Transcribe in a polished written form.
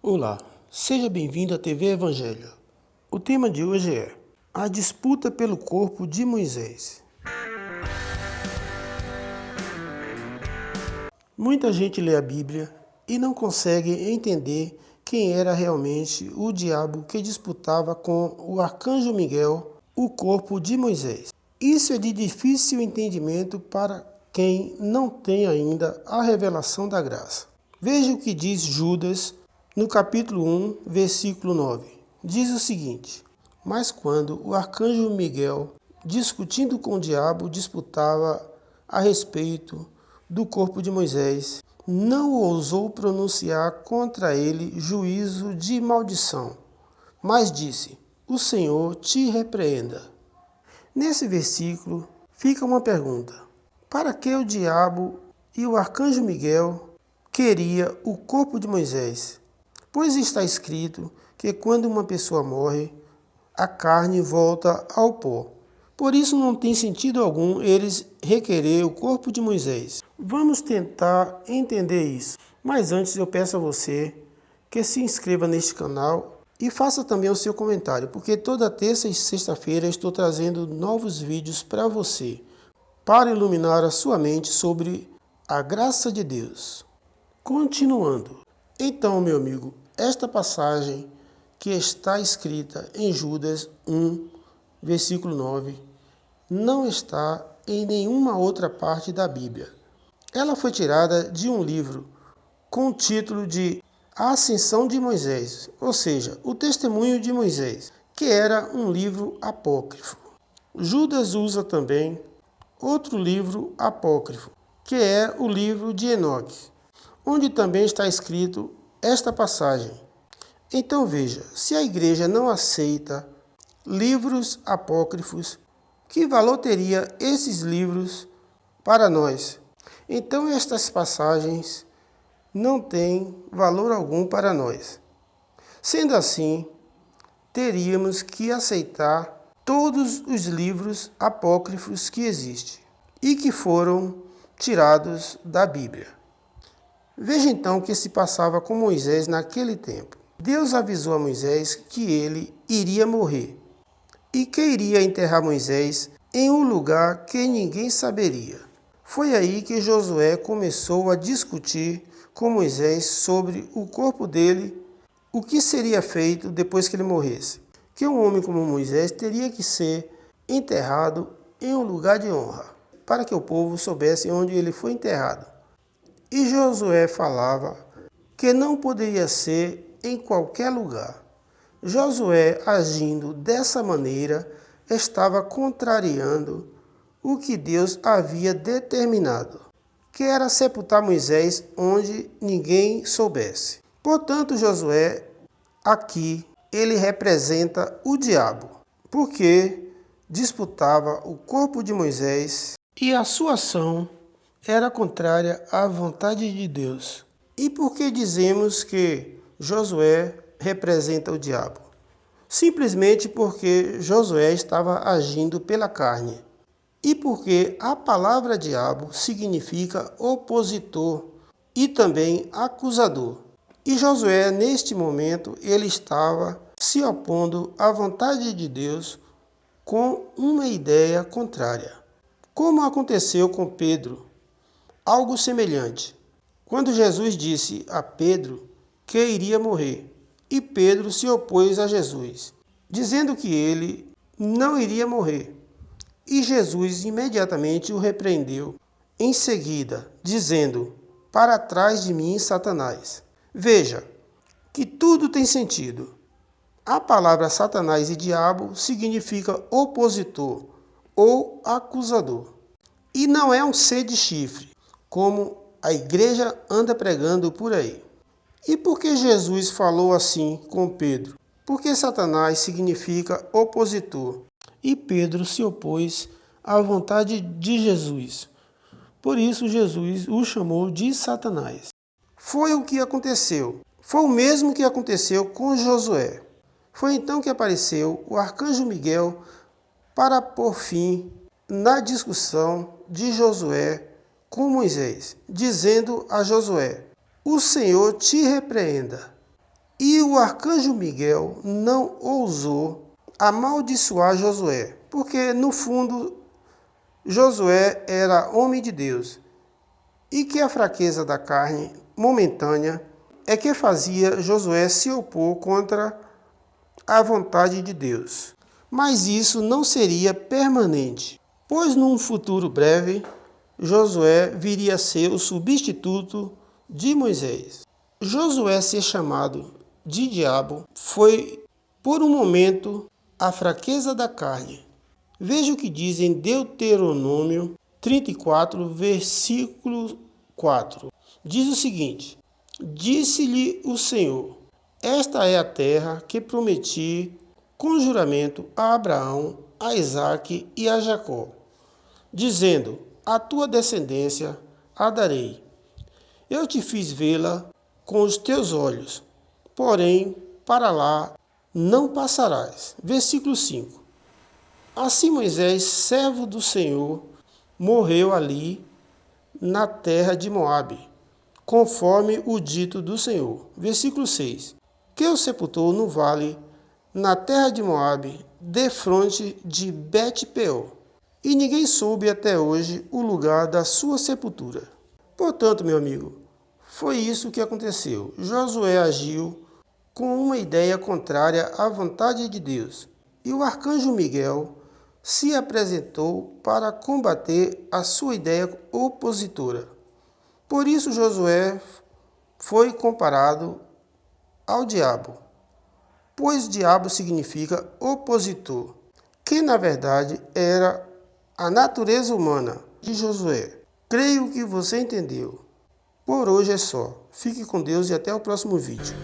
Olá, seja bem-vindo à TV Evangelho. O tema de hoje é a disputa pelo corpo de Moisés. Muita gente lê a Bíblia e não consegue entender quem era realmente o diabo que disputava com o arcanjo Miguel o corpo de Moisés. Isso é de difícil entendimento para quem não tem ainda a revelação da graça. Veja o que diz Judas no capítulo 1, versículo 9. Diz o seguinte: Mas quando o arcanjo Miguel, discutindo com o diabo, disputava a respeito do corpo de Moisés, não ousou pronunciar contra ele juízo de maldição, mas disse: O Senhor te repreenda. Nesse versículo fica uma pergunta: para que o diabo e o arcanjo Miguel queria o corpo de Moisés? Pois está escrito que quando uma pessoa morre, a carne volta ao pó. Por isso não tem sentido algum eles requerer o corpo de Moisés. Vamos tentar entender isso. Mas antes eu peço a você que se inscreva neste canal e faça também o seu comentário, porque toda terça e sexta-feira estou trazendo novos vídeos para você, para iluminar a sua mente sobre a graça de Deus. Continuando. Então, meu amigo, esta passagem que está escrita em Judas 1, versículo 9, não está em nenhuma outra parte da Bíblia. Ela foi tirada de um livro com o título de A Ascensão de Moisés, ou seja, o Testemunho de Moisés, que era um livro apócrifo. Judas usa também outro livro apócrifo, que é o livro de Enoque, onde também está escrito esta passagem. Então veja, se a igreja não aceita livros apócrifos, que valor teria esses livros para nós? Então estas passagens não têm valor algum para nós. Sendo assim, teríamos que aceitar todos os livros apócrifos que existem e que foram tirados da Bíblia. Veja então o que se passava com Moisés naquele tempo. Deus avisou a Moisés que ele iria morrer e que iria enterrar Moisés em um lugar que ninguém saberia. Foi aí que Josué começou a discutir com Moisés sobre o corpo dele, o que seria feito depois que ele morresse. Que um homem como Moisés teria que ser enterrado em um lugar de honra, para que o povo soubesse onde ele foi enterrado. E Josué falava que não poderia ser em qualquer lugar. Josué, agindo dessa maneira, estava contrariando o que Deus havia determinado, que era sepultar Moisés onde ninguém soubesse. Portanto, Josué, aqui, ele representa o diabo, porque disputava o corpo de Moisés e a sua ação era contrária à vontade de Deus. E por que dizemos que Josué representa o diabo? Simplesmente porque Josué estava agindo pela carne. E porque a palavra diabo significa opositor e também acusador. E Josué, neste momento, ele estava se opondo à vontade de Deus com uma ideia contrária. Como aconteceu com Pedro, algo semelhante. Quando Jesus disse a Pedro que iria morrer, e Pedro se opôs a Jesus, dizendo que ele não iria morrer. E Jesus imediatamente o repreendeu, em seguida, dizendo: Para trás de mim, Satanás. Veja que tudo tem sentido. A palavra Satanás e diabo significa opositor ou acusador. E não é um ser de chifre, como a igreja anda pregando por aí. E por que Jesus falou assim com Pedro? Porque Satanás significa opositor e Pedro se opôs à vontade de Jesus. Por isso Jesus o chamou de Satanás. Foi o que aconteceu. Foi o mesmo que aconteceu com Josué. Foi então que apareceu o arcanjo Miguel para pôr fim na discussão de Josué com Moisés, dizendo a Josué: O Senhor te repreenda. E o arcanjo Miguel não ousou amaldiçoar Josué, porque no fundo Josué era homem de Deus e que a fraqueza da carne momentânea é que fazia Josué se opor contra a vontade de Deus. Mas isso não seria permanente, pois num futuro breve Josué viria a ser o substituto de Moisés. Josué ser chamado de diabo foi, por um momento, a fraqueza da carne. Veja o que diz em Deuteronômio 34, versículo 4. Diz o seguinte: Disse-lhe o Senhor: Esta é a terra que prometi com juramento a Abraão, a Isaque e a Jacó, dizendo: A tua descendência a darei. Eu te fiz vê-la com os teus olhos, porém para lá não passarás. Versículo 5. Assim Moisés, servo do Senhor, morreu ali na terra de Moabe, conforme o dito do Senhor. Versículo 6. Que o sepultou no vale, na terra de Moabe, defronte de Bet-peor. E ninguém soube até hoje o lugar da sua sepultura. Portanto, meu amigo, foi isso que aconteceu. Josué agiu com uma ideia contrária à vontade de Deus, e o arcanjo Miguel se apresentou para combater a sua ideia opositora. Por isso Josué foi comparado ao diabo, pois diabo significa opositor, que na verdade era a natureza humana de Josué. Creio que você entendeu. Por hoje é só. Fique com Deus e até o próximo vídeo.